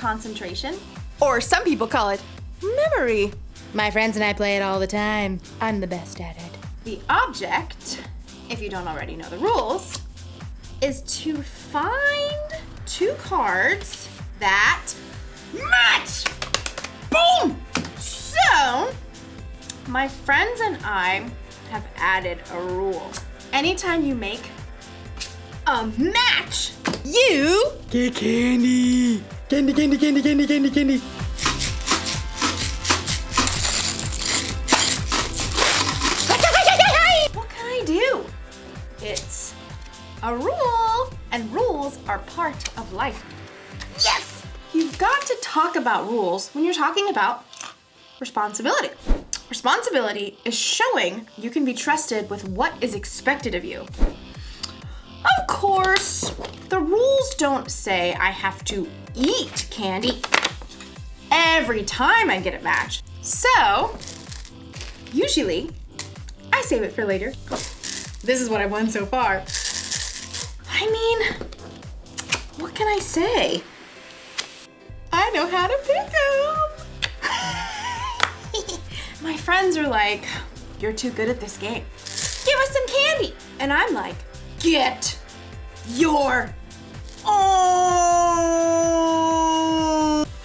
concentration, or some people call it memory. My friends and I play it all the time. I'm the best at it. The object, if you don't already know the rules, is to find two cards that match. Boom! So, my friends and I have added a rule. Anytime you make a match, you get candy. Candy, candy, candy, candy, candy, candy. What can I do? It's a rule, and rules are part of life. Yes! You've got to talk about rules when you're talking about responsibility. Responsibility is showing you can be trusted with what is expected of you. Of course, the rules don't say I have to eat candy every time I get a match. So, usually, I save it for later. This is what I've won so far. I mean, what can I say? I know how to pick 'em. My friends are like, you're too good at this game. Give us some candy. And I'm like, get your own.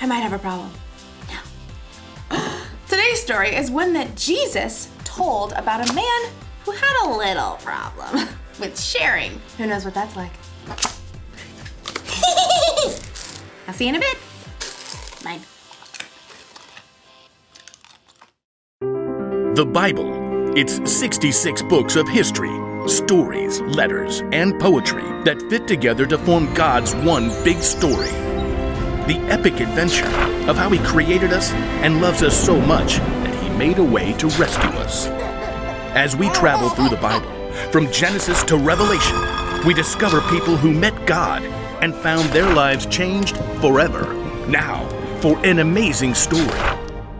I might have a problem. No. Today's story is one that Jesus told about a man who had a little problem with sharing. Who knows what that's like? I'll see you in a bit. Mine. The Bible. It's 66 books of history, stories, letters, and poetry that fit together to form God's one big story. The epic adventure of how He created us and loves us so much that He made a way to rescue us. As we travel through the Bible, from Genesis to Revelation, we discover people who met God and found their lives changed forever. Now, for an amazing story,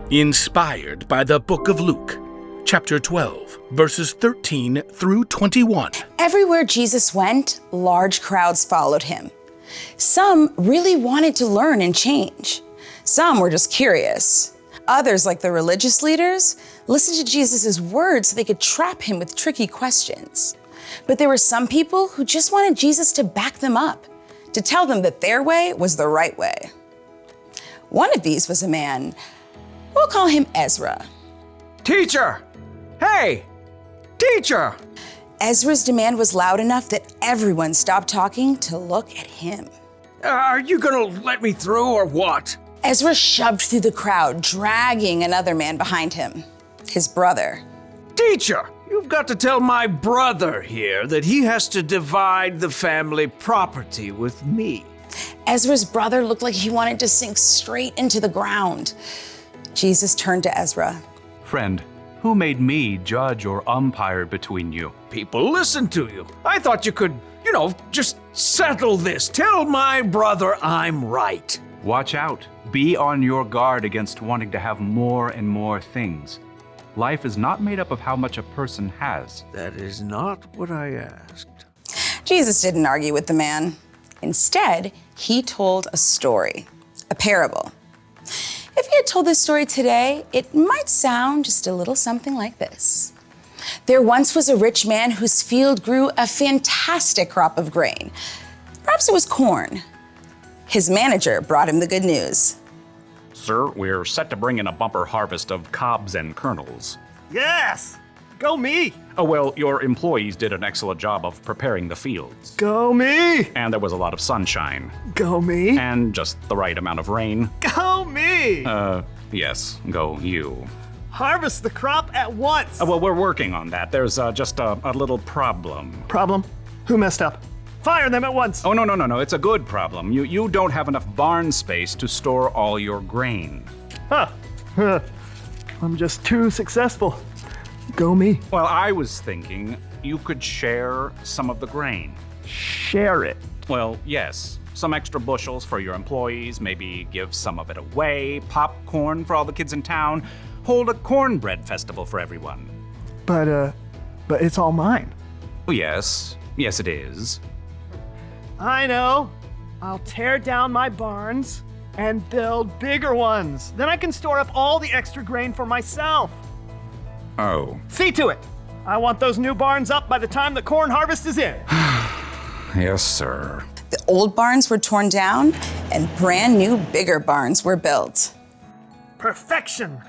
inspired by the book of Luke, chapter 12, verses 13 through 21. Everywhere Jesus went, large crowds followed him. Some really wanted to learn and change. Some were just curious. Others, like the religious leaders, listened to Jesus' words so they could trap him with tricky questions. But there were some people who just wanted Jesus to back them up, to tell them that their way was the right way. One of these was a man, we'll call him Ezra. Teacher! Hey! Teacher! Ezra's demand was loud enough that everyone stopped talking to look at him. Are you gonna let me through or what? Ezra shoved through the crowd, dragging another man behind him, his brother. Teacher, you've got to tell my brother here that he has to divide the family property with me. Ezra's brother looked like he wanted to sink straight into the ground. Jesus turned to Ezra. Friend, who made me judge or umpire between you? People listen to you. I thought you could, just settle this. Tell my brother I'm right. Watch out. Be on your guard against wanting to have more and more things. Life is not made up of how much a person has. That is not what I asked. Jesus didn't argue with the man. Instead, he told a story, a parable. If he had told this story today, it might sound just a little something like this. There once was a rich man whose field grew a fantastic crop of grain. Perhaps it was corn. His manager brought him the good news. Sir, we're set to bring in a bumper harvest of cobs and kernels. Yes! Go me! Oh, well, your employees did an excellent job of preparing the fields. Go me! And there was a lot of sunshine. Go me! And just the right amount of rain. Go me! Yes, go you. Harvest the crop at once! Well, we're working on that. There's just a little problem. Problem? Who messed up? Fire them at once! Oh, no. It's a good problem. You don't have enough barn space to store all your grain. Huh. I'm just too successful. Go me. Well, I was thinking you could share some of the grain. Share it? Well, yes. Some extra bushels for your employees, maybe give some of it away, popcorn for all the kids in town, hold a cornbread festival for everyone. But it's all mine. Oh, yes. Yes, it is. I know. I'll tear down my barns and build bigger ones. Then I can store up all the extra grain for myself. Oh. See to it. I want those new barns up by the time the corn harvest is in. Yes, sir. The old barns were torn down and brand new, bigger barns were built. Perfection.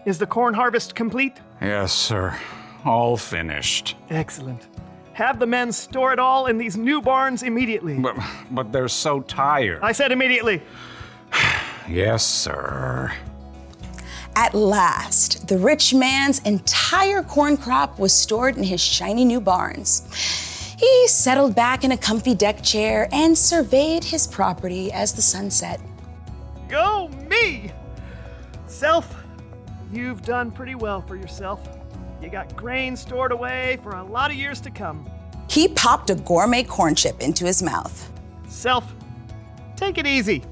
Is the corn harvest complete? Yes, sir. All finished. Excellent. Have the men store it all in these new barns immediately. But they're so tired. I said immediately. Yes, sir. At last, the rich man's entire corn crop was stored in his shiny new barns. He settled back in a comfy deck chair and surveyed his property as the sun set. Go me! Self, you've done pretty well for yourself. You got grain stored away for a lot of years to come. He popped a gourmet corn chip into his mouth. Self, take it easy.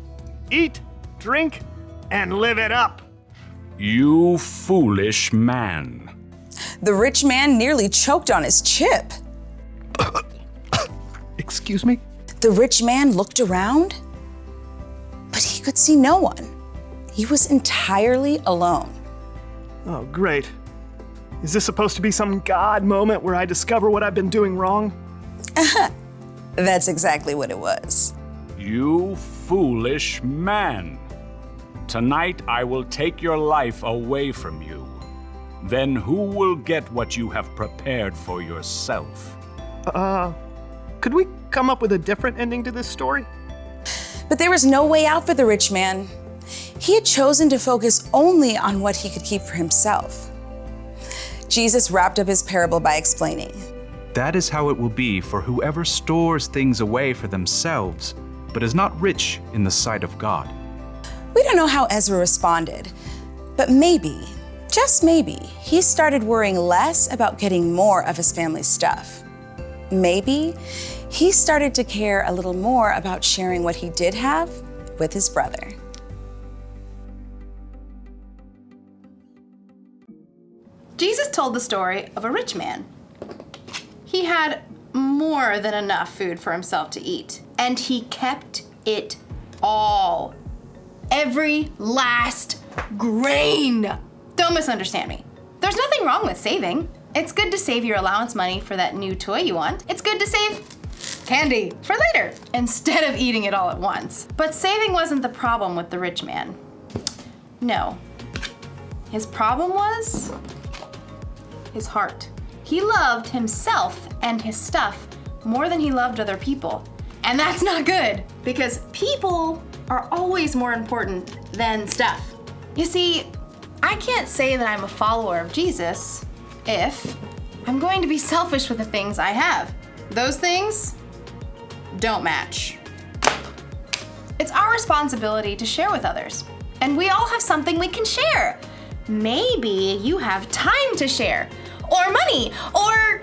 Eat, drink, and live it up. You foolish man. The rich man nearly choked on his chip. Excuse me? The rich man looked around, but he could see no one. He was entirely alone. Oh, great. Is this supposed to be some God moment where I discover what I've been doing wrong? That's exactly what it was. You foolish man. Tonight I will take your life away from you. Then who will get what you have prepared for yourself? Could we come up with a different ending to this story? But there was no way out for the rich man. He had chosen to focus only on what he could keep for himself. Jesus wrapped up his parable by explaining, That is how it will be for whoever stores things away for themselves, but is not rich in the sight of God. We don't know how Ezra responded, but maybe, just maybe, he started worrying less about getting more of his family's stuff. Maybe he started to care a little more about sharing what he did have with his brother. Jesus told the story of a rich man. He had more than enough food for himself to eat, and he kept it all. Every last grain. Don't misunderstand me. There's nothing wrong with saving. It's good to save your allowance money for that new toy you want. It's good to save candy for later instead of eating it all at once. But saving wasn't the problem with the rich man. No. His problem was his heart. He loved himself and his stuff more than he loved other people. And that's not good, because people are always more important than stuff. You see, I can't say that I'm a follower of Jesus if I'm going to be selfish with the things I have. Those things don't match. It's our responsibility to share with others, and we all have something we can share. Maybe you have time to share, or money, or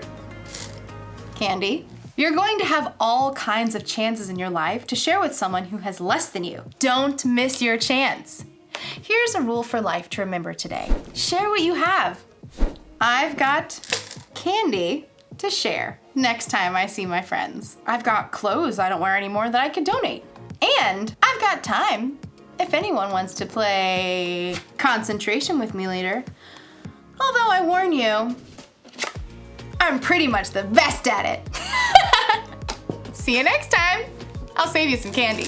candy. You're going to have all kinds of chances in your life to share with someone who has less than you. Don't miss your chance. Here's a rule for life to remember today. Share what you have. I've got candy to share next time I see my friends. I've got clothes I don't wear anymore that I could donate. And I've got time if anyone wants to play concentration with me later. Although I warn you, I'm pretty much the best at it. See you next time. I'll save you some candy.